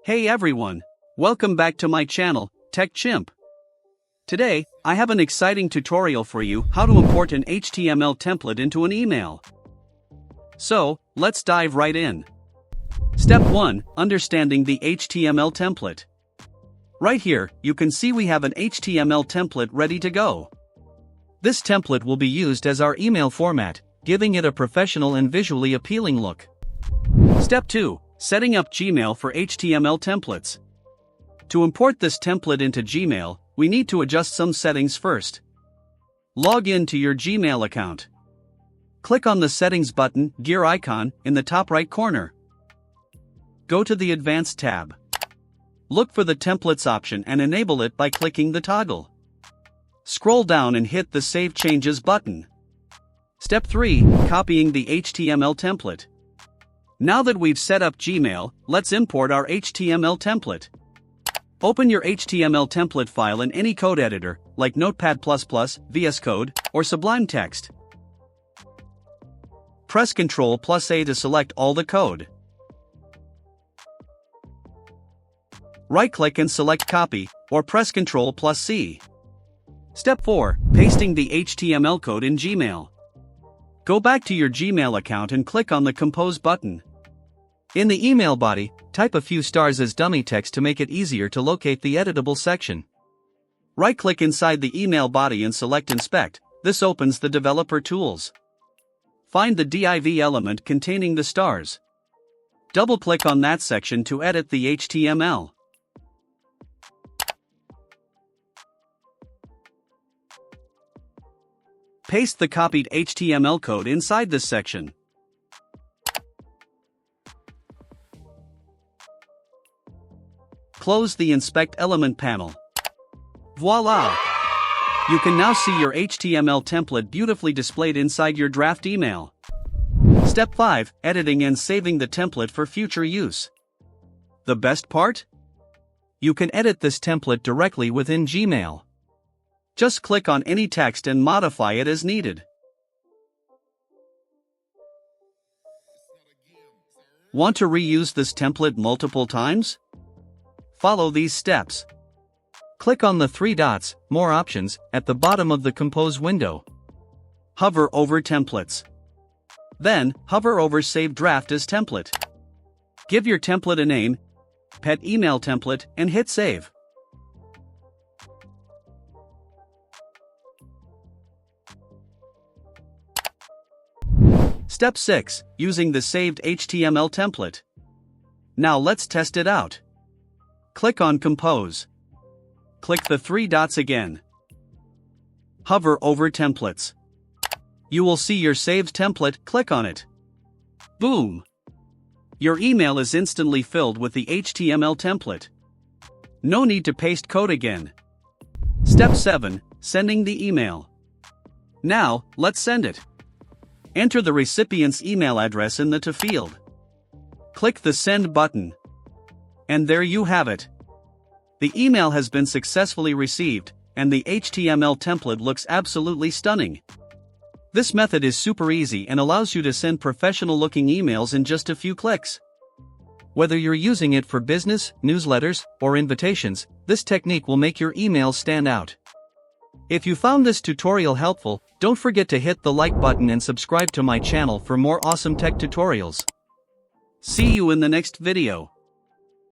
Hey everyone! Welcome back to my channel, TechChimp. Today, I have an exciting tutorial for you how to import an HTML template into an email. So, let's dive right in. Step 1. Understanding the HTML template. Right here, you can see we have an HTML template ready to go. This template will be used as our email format, giving it a professional and visually appealing look. Step 2. Setting up Gmail for HTML templates. To import this template into Gmail, we need to adjust some settings first. Log in to your Gmail account. Click on the Settings button, gear icon, in the top right corner. Go to the Advanced tab. Look for the Templates option and enable it by clicking the toggle. Scroll down and hit the Save Changes button. Step 3. Copying the HTML template. Now that we've set up Gmail, let's import our HTML template. Open your HTML template file in any code editor, like Notepad++, VS Code, or Sublime Text. Press Ctrl+A to select all the code. Right-click and select Copy, or press Ctrl+C. Step 4. Pasting the HTML code in Gmail. Go back to your Gmail account and click on the Compose button. In the email body, type a few stars as dummy text to make it easier to locate the editable section. Right-click inside the email body and select Inspect. This opens the developer tools. Find the div element containing the stars. Double-click on that section to edit the HTML. Paste the copied HTML code inside this section. Close the Inspect Element panel. Voila! You can now see your HTML template beautifully displayed inside your draft email. Step 5. Editing and saving the template for future use. The best part? You can edit this template directly within Gmail. Just click on any text and modify it as needed. Want to reuse this template multiple times? Follow these steps. Click on the 3 dots, More Options, at the bottom of the Compose window. Hover over Templates. Then, hover over Save Draft as Template. Give your template a name, Pet Email Template, and hit Save. Step 6. Using the saved HTML template. Now let's test it out. Click on Compose. Click the 3 dots again. Hover over Templates. You will see your saved template, click on it. Boom! Your email is instantly filled with the HTML template. No need to paste code again. Step 7. Sending the email. Now, let's send it. Enter the recipient's email address in the To field. Click the Send button. And there you have it. The email has been successfully received, and the HTML template looks absolutely stunning. This method is super easy and allows you to send professional-looking emails in just a few clicks. Whether you're using it for business, newsletters, or invitations, this technique will make your emails stand out. If you found this tutorial helpful, don't forget to hit the like button and subscribe to my channel for more awesome tech tutorials. See you in the next video.